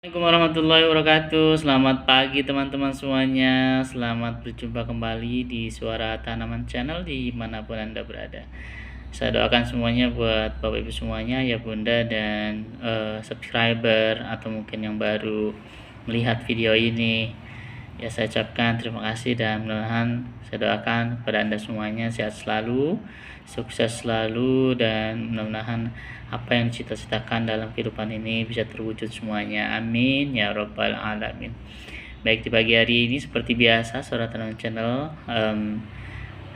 Assalamualaikum warahmatullahi wabarakatuh. Selamat pagi teman-teman semuanya. Selamat berjumpa kembali di Suara Tanaman Channel dimanapun Anda berada. Saya doakan semuanya buat Bapak Ibu semuanya, ya Bunda, dan subscriber atau mungkin yang baru melihat video ini. Ya, saya ucapkan terima kasih dan mudah-mudahan saya doakan kepada Anda semuanya sehat selalu, sukses selalu, dan mudah-mudahan apa yang dicita-citakan dalam kehidupan ini bisa terwujud semuanya. Amin ya robbal alamin. Baik, di pagi hari ini seperti biasa Suara Tanaman Channel,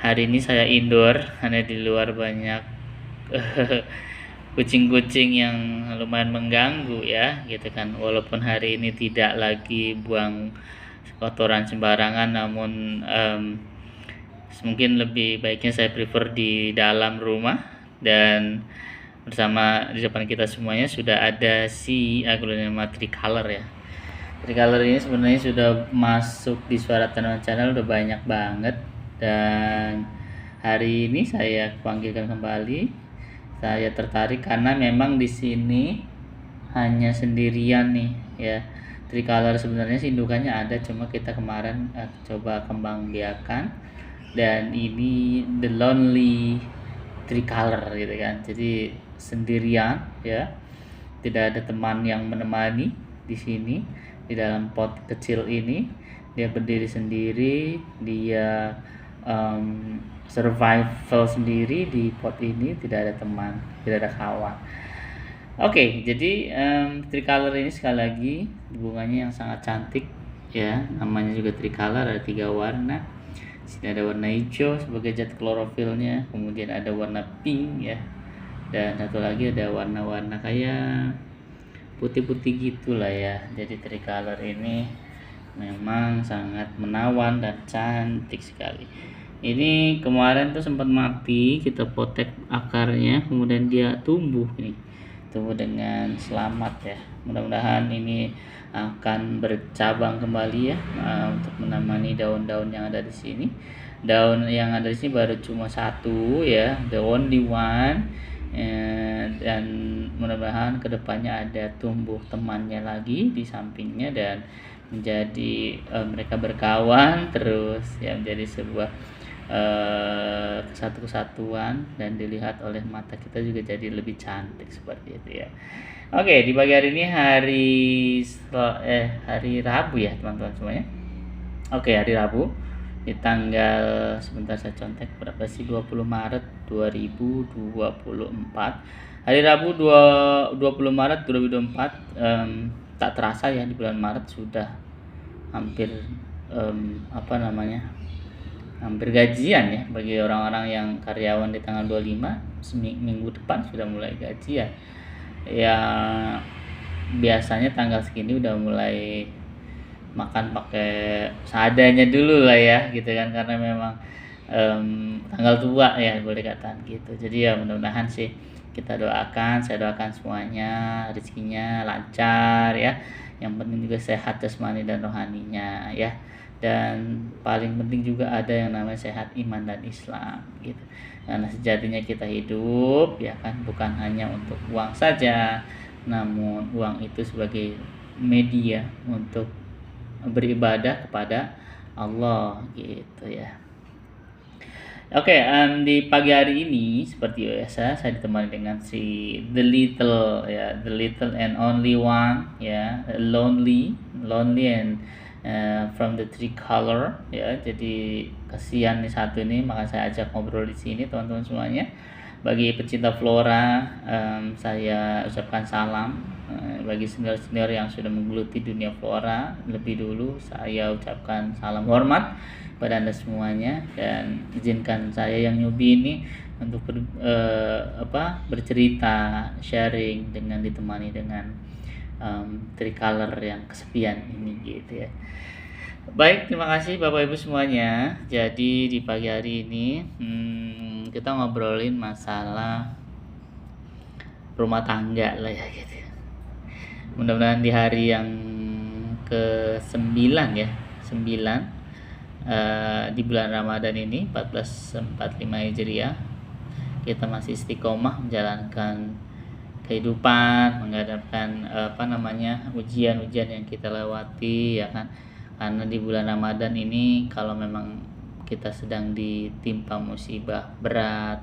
hari ini saya indoor karena di luar banyak kucing-kucing yang lumayan mengganggu ya gitu kan. Walaupun hari ini tidak lagi buang kotoran sembarangan, namun mungkin lebih baiknya saya prefer di dalam rumah. Dan bersama di depan kita semuanya sudah ada si Aglonema tricolor ya. Tricolor ini sebenarnya sudah masuk di Suara Tanaman Channel udah banyak banget, dan hari ini saya panggilkan kembali. Saya tertarik karena memang di sini hanya sendirian nih ya. Tricolor sebenarnya indukannya ada, cuma kita kemarin coba kembang biakan, dan ini the lonely tricolor gitu kan. Jadi sendirian ya, tidak ada teman yang menemani di sini. Di dalam pot kecil ini dia berdiri sendiri, dia survival sendiri di pot ini, tidak ada teman, tidak ada kawan. Oke, jadi tricolor ini sekali lagi bunganya yang sangat cantik ya. Namanya juga tricolor, ada 3 warna. Sini ada warna hijau sebagai zat klorofilnya, kemudian ada warna pink ya, dan satu lagi ada warna-warna kayak putih-putih gitulah ya. Jadi tricolor ini memang sangat menawan dan cantik sekali. Ini kemarin tuh sempat mati, kita potek akarnya, kemudian dia tumbuh dengan selamat ya. Mudah-mudahan ini akan bercabang kembali ya, untuk menemani daun-daun yang ada di sini. Daun yang ada di sini baru cuma satu ya, the only one. Dan mudah-mudahan kedepannya ada tumbuh temannya lagi di sampingnya, dan menjadi mereka berkawan terus ya, menjadi sebuah kesatuan, dan dilihat oleh mata kita juga jadi lebih cantik seperti itu ya. Oke, di pagi hari ini hari Rabu ya teman-teman semuanya. Oke, hari Rabu di tanggal, sebentar saya contek berapa sih, 20 Maret 2024. Hari Rabu 20 Maret 2024. Tak terasa ya, di bulan Maret sudah hampir hampir gajian ya. Bagi orang-orang yang karyawan di tanggal 25, minggu depan sudah mulai gajian ya. Biasanya tanggal segini udah mulai makan pakai seadanya dulu lah ya gitu kan, karena memang tanggal tua ya, boleh katakan gitu. Jadi ya mudah-mudahan sih kita doakan, saya doakan semuanya rezekinya lancar ya. Yang penting juga sehat jasmani dan rohaninya ya. Dan paling penting juga ada yang namanya sehat iman dan Islam gitu. Karena sejatinya kita hidup ya kan bukan hanya untuk uang saja, namun uang itu sebagai media untuk beribadah kepada Allah gitu ya. Oke, di pagi hari ini seperti biasa saya ditemani dengan si the little and only one ya, lonely and from the tricolor ya. Jadi kasihan nih satu ini, maka saya ajak ngobrol di sini teman-teman semuanya. Bagi pecinta flora, saya ucapkan salam. Bagi senior-senior yang sudah menggeluti dunia flora lebih dulu, saya ucapkan salam hormat pada Anda semuanya, dan izinkan saya yang newbie ini untuk bercerita, sharing dengan ditemani dengan tricolor yang kesepian ini gitu ya. Baik, terima kasih Bapak Ibu semuanya. Jadi di pagi hari ini kita ngobrolin masalah rumah tangga lah ya gitu. Mudah-mudahan di hari yang ke-9 ya, 9 di bulan Ramadan ini 1445 Hijriah, kita masih istiqomah menjalankan kehidupan, menghadapkan ujian-ujian yang kita lewati, ya kan. Karena di bulan Ramadan ini kalau memang kita sedang ditimpa musibah berat,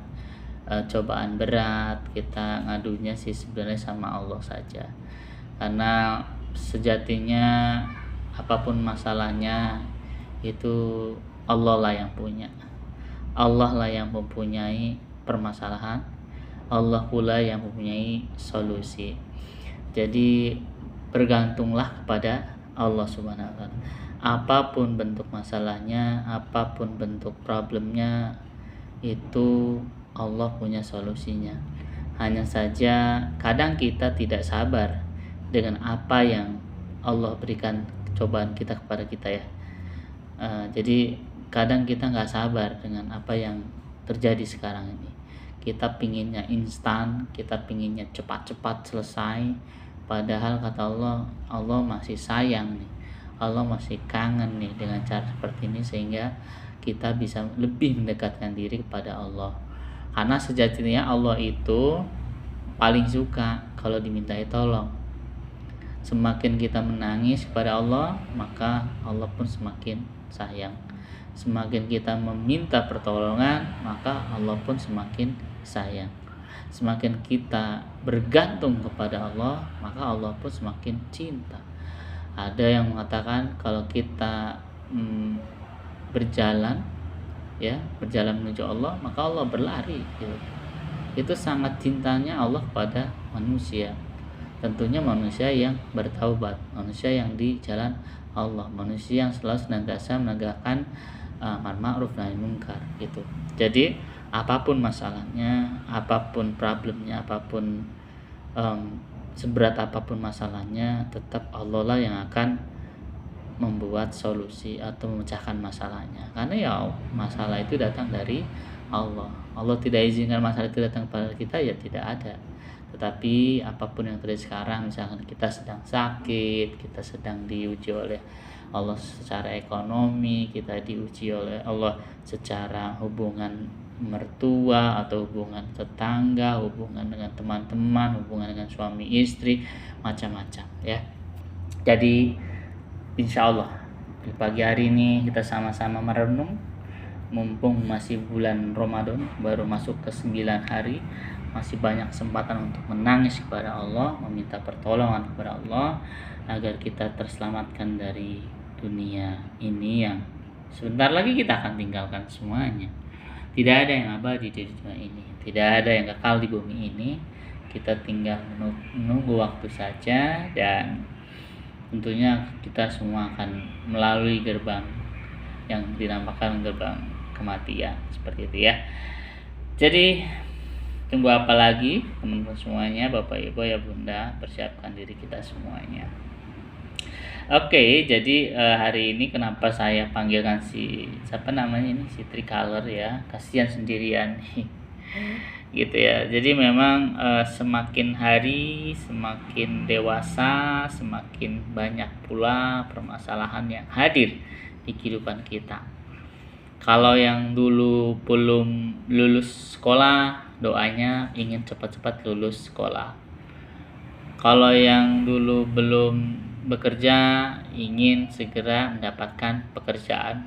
cobaan berat, kita ngadunya sih sebenarnya sama Allah saja. Karena sejatinya apapun masalahnya itu Allah lah yang punya. Allah lah yang mempunyai permasalahan, Allah pula yang mempunyai solusi. Jadi bergantunglah kepada Allah Subhanahu wa taala. Apapun bentuk masalahnya, apapun bentuk problemnya, itu Allah punya solusinya. Hanya saja kadang kita tidak sabar dengan apa yang Allah berikan cobaan kita kepada kita, ya. Jadi kadang kita nggak sabar dengan apa yang terjadi sekarang ini. Kita pinginnya instan, kita pinginnya cepat-cepat selesai. Padahal kata Allah, Allah masih sayang nih, Allah masih kangen nih dengan cara seperti ini, sehingga kita bisa lebih mendekatkan diri kepada Allah. Karena sejatinya Allah itu paling suka kalau dimintai tolong. Semakin kita menangis kepada Allah, maka Allah pun semakin sayang. Semakin kita meminta pertolongan, maka Allah pun semakin sayang. Semakin kita bergantung kepada Allah, maka Allah pun semakin cinta. Ada yang mengatakan kalau kita berjalan menuju Allah, maka Allah berlari, gitu. Itu sangat cintanya Allah kepada manusia. Tentunya manusia yang bertaubat, manusia yang di jalan Allah, manusia yang selalu senantiasa menegakkan amar ma'ruf nahi munkar, gitu. Jadi apapun masalahnya, apapun problemnya, apapun seberat apapun masalahnya, tetap Allah lah yang akan membuat solusi atau memecahkan masalahnya. Karena ya masalah itu datang dari Allah. Allah tidak izinkan masalah itu datang kepada kita, ya tidak ada. Tetapi apapun yang terjadi sekarang, misalkan kita sedang sakit, kita sedang diuji oleh Allah secara ekonomi, kita diuji oleh Allah secara hubungan mertua atau hubungan tetangga, hubungan dengan teman-teman, hubungan dengan suami istri, macam-macam, ya. Jadi insya Allah di pagi hari ini kita sama-sama merenung, mumpung masih bulan Ramadan, baru masuk ke 9 hari, masih banyak kesempatan untuk menangis kepada Allah, meminta pertolongan kepada Allah agar kita terselamatkan dari dunia ini yang sebentar lagi kita akan tinggalkan semuanya. Tidak ada yang abadi di dunia ini, tidak ada yang kekal di bumi ini. Kita tinggal menunggu waktu saja, dan tentunya kita semua akan melalui gerbang yang dinamakan gerbang kematian, seperti itu, ya. Jadi tunggu apa lagi teman-teman semuanya, Bapak Ibu ya Bunda, persiapkan diri kita semuanya. Oke, jadi hari ini kenapa saya panggilkan si Tricolor, ya, kasihan sendirian nih. Gitu ya. Jadi memang semakin hari semakin dewasa, semakin banyak pula permasalahan yang hadir di kehidupan kita. Kalau yang dulu belum lulus sekolah, doanya ingin cepat-cepat lulus sekolah. Kalau yang dulu belum bekerja, ingin segera mendapatkan pekerjaan.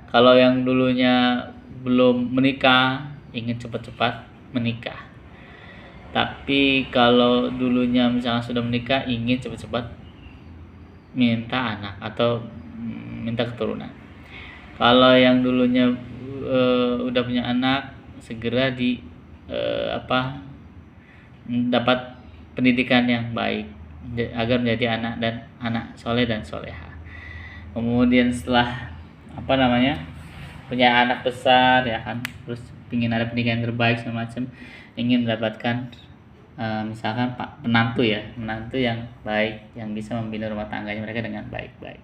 Kalau yang dulunya belum menikah, ingin cepat-cepat menikah. Tapi kalau dulunya misalnya sudah menikah, ingin cepat-cepat minta anak atau minta keturunan. Kalau yang dulunya udah punya anak, segera dapat pendidikan yang baik agar menjadi anak soleh dan soleha. Kemudian setelah punya anak besar, ya kan, terus ingin ada pendidikan terbaik semacam, ingin mendapatkan misalkan menantu yang baik, yang bisa membina rumah tangganya mereka dengan baik-baik,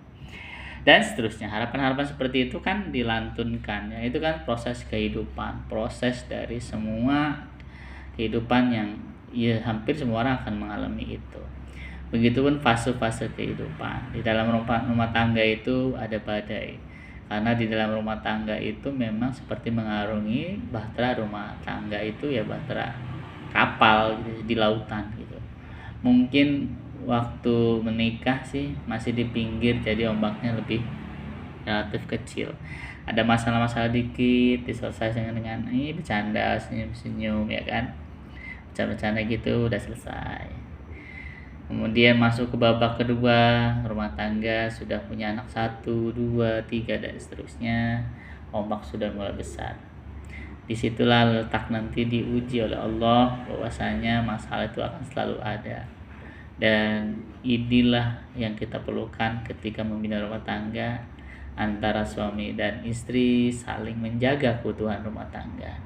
dan seterusnya. Harapan-harapan seperti itu kan dilantunkan, ya. Itu kan proses kehidupan, proses dari semua kehidupan yang ya hampir semua orang akan mengalami itu. Begitupun fase-fase kehidupan. Di dalam rumah tangga itu ada badai, karena di dalam rumah tangga itu memang seperti mengarungi bahtera rumah tangga itu, ya bahtera kapal gitu, di lautan gitu. Mungkin waktu menikah sih masih di pinggir, jadi ombaknya lebih relatif kecil. Ada masalah-masalah dikit diselesaikan dengan ini bercanda, senyum-senyum, ya kan, bercanda-bercanda gitu udah selesai. Kemudian masuk ke babak kedua, rumah tangga sudah punya anak 1, 2, 3 dan seterusnya, ombak sudah mulai besar. Disitulah letak nanti diuji oleh Allah bahwasanya masalah itu akan selalu ada. Dan inilah yang kita perlukan ketika membina rumah tangga, antara suami dan istri saling menjaga keutuhan rumah tangga.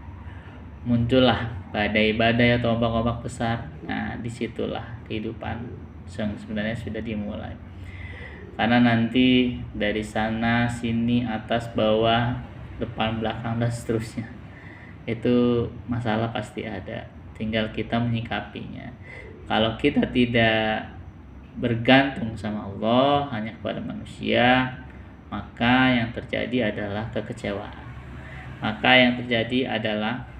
Muncullah badai-badai atau ombak-ombak besar. Nah, disitulah kehidupan yang sebenarnya sudah dimulai. Karena nanti dari sana, sini, atas, bawah, depan, belakang, dan seterusnya, itu masalah pasti ada. Tinggal kita menyikapinya. Kalau kita tidak bergantung sama Allah, hanya kepada manusia, maka yang terjadi adalah kekecewaan. Maka yang terjadi adalah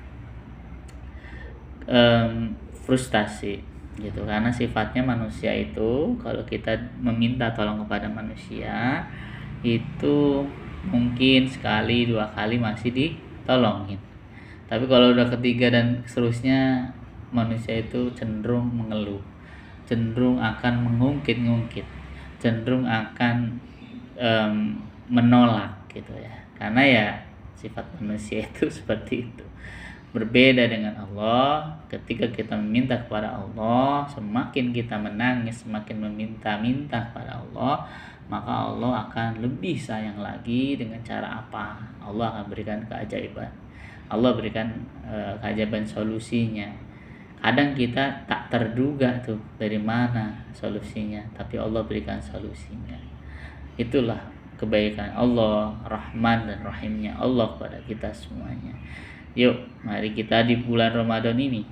frustasi gitu, karena sifatnya manusia itu kalau kita meminta tolong kepada manusia itu mungkin sekali 2 kali masih ditolongin, tapi kalau udah ketiga dan seterusnya manusia itu cenderung mengeluh, cenderung akan mengungkit-ngungkit, cenderung akan menolak gitu ya, karena ya sifat manusia itu seperti itu. Berbeda dengan Allah, ketika kita meminta kepada Allah, semakin kita menangis, semakin meminta-minta kepada Allah, maka Allah akan lebih sayang lagi. Dengan cara apa? Allah akan berikan keajaiban. Allah berikan keajaiban solusinya. Kadang kita tak terduga tuh dari mana solusinya, tapi Allah berikan solusinya. Itulah kebaikan Allah, Rahman dan Rahimnya Allah kepada kita semuanya. Yuk, mari kita di bulan Ramadan ini,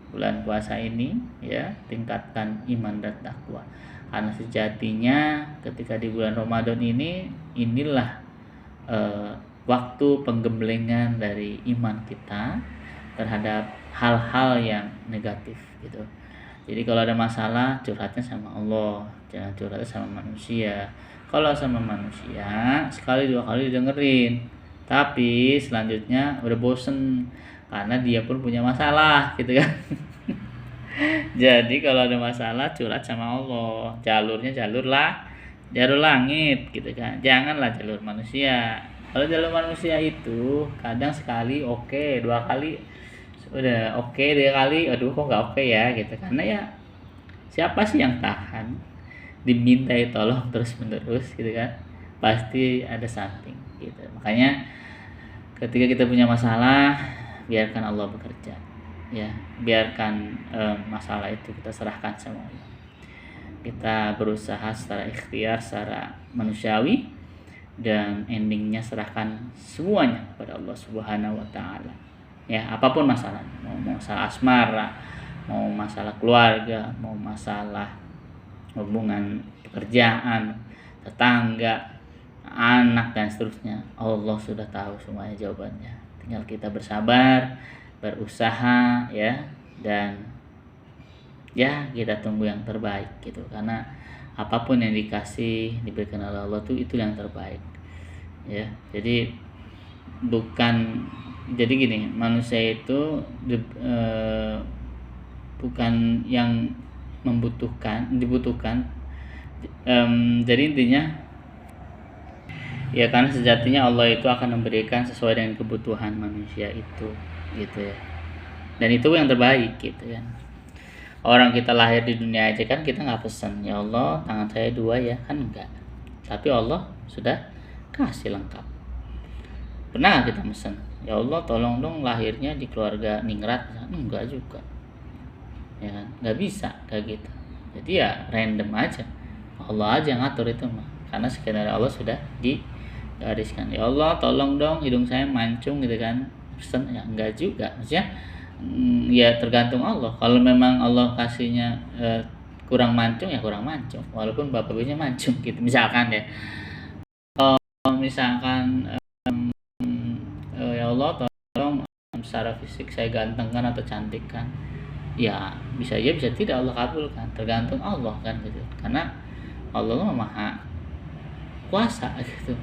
bulan puasa ini, ya, tingkatkan iman dan takwa. Karena sejatinya ketika di bulan Ramadan ini, inilah waktu penggemblengan dari iman kita terhadap hal-hal yang negatif gitu. Jadi kalau ada masalah, curhatnya sama Allah, jangan curhatnya sama manusia. Kalau sama manusia, sekali 2 kali dengerin, tapi selanjutnya udah bosen karena dia pun punya masalah gitu kan. Jadi kalau ada masalah, curhat sama Allah, jalur langit gitu kan, janganlah jalur manusia. Kalau jalur manusia itu kadang sekali oke, 2 kali udah oke, 3 kali aduh kok nggak oke ya gitu. Karena ya siapa sih yang tahan dimintai tolong terus menerus gitu kan, pasti ada something gitu. Makanya ketika kita punya masalah, biarkan Allah bekerja, ya, biarkan masalah itu kita serahkan sama Allah. Kita berusaha secara ikhtiar, secara manusiawi, dan endingnya serahkan semuanya kepada Allah Subhanahu wa Ta'ala. Ya, apapun masalahnya, mau masalah asmara, mau masalah keluarga, mau masalah hubungan pekerjaan, tetangga, anak dan seterusnya, Allah sudah tahu semuanya jawabannya. Tinggal kita bersabar, berusaha, ya, dan ya kita tunggu yang terbaik gitu. Karena apapun yang diberikan oleh Allah itu yang terbaik, ya. Jadi gini, manusia itu bukan yang dibutuhkan. Jadi intinya ya, karena sejatinya Allah itu akan memberikan sesuai dengan kebutuhan manusia itu gitu ya, dan itu yang terbaik gitu kan. Orang kita lahir di dunia aja kan kita nggak pesen, ya Allah tangan saya 2 ya, kan enggak, tapi Allah sudah kasih lengkap. Pernah gak kita mesen, ya Allah tolong dong lahirnya di keluarga ningrat? Enggak juga, ya kan, nggak bisa kayak gitu. Jadi ya random aja, Allah aja yang ngatur itu mah, karena skenario Allah sudah digariskan. Ya Allah tolong dong hidung saya mancung gitu kan, pesen ya enggak juga, maksudnya ya tergantung Allah. Kalau memang Allah kasihnya kurang mancung ya kurang mancung, walaupun bapak ibunya mancung gitu misalkan ya. Misalkan ya Allah tolong secara fisik saya gantengkan atau cantikkan, ya bisa ya bisa tidak Allah kabulkan, tergantung Allah kan gitu. Karena Allah maha kuasa gitu.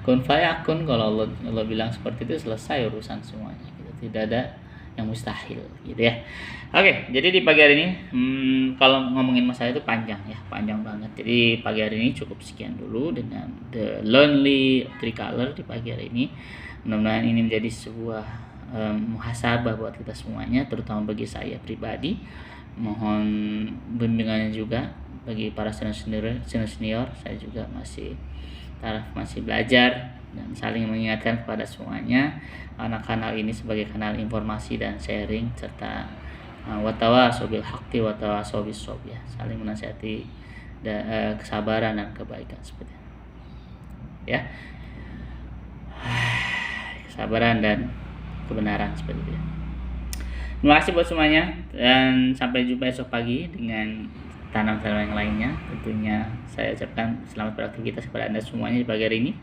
Kun fayakun, kalau Allah bilang seperti itu selesai urusan semuanya gitu. Tidak ada yang mustahil gitu ya. Oke, jadi di pagi hari ini kalau ngomongin masalah itu panjang ya, panjang banget. Jadi pagi hari ini cukup sekian dulu dengan The Lonely Tricolor di pagi hari ini. Mudah-mudahan ini menjadi sebuah muhasabah buat kita semuanya, terutama bagi saya pribadi. Mohon bimbingannya juga bagi para senior, saya juga masih belajar dan saling mengingatkan kepada semuanya, karena kanal ini sebagai kanal informasi dan sharing serta watawasaw bil haqqi watawasaw bis sabr ya, saling menasihati kesabaran dan kebaikan seperti itu. Ya. Kesabaran dan kebenaran seperti itu. Terima kasih buat semuanya dan sampai jumpa esok pagi dengan tanam-tanam yang lainnya. Tentunya saya ucapkan selamat beraktivitas kepada Anda semuanya di pagi hari ini.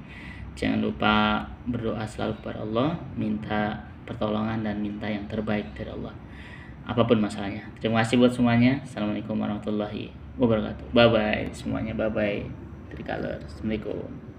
Jangan lupa berdoa selalu kepada Allah, minta pertolongan dan minta yang terbaik dari Allah, apapun masalahnya. Terima kasih buat semuanya. Assalamualaikum warahmatullahi wabarakatuh. Bye bye semuanya, bye bye Tricolor. Assalamualaikum.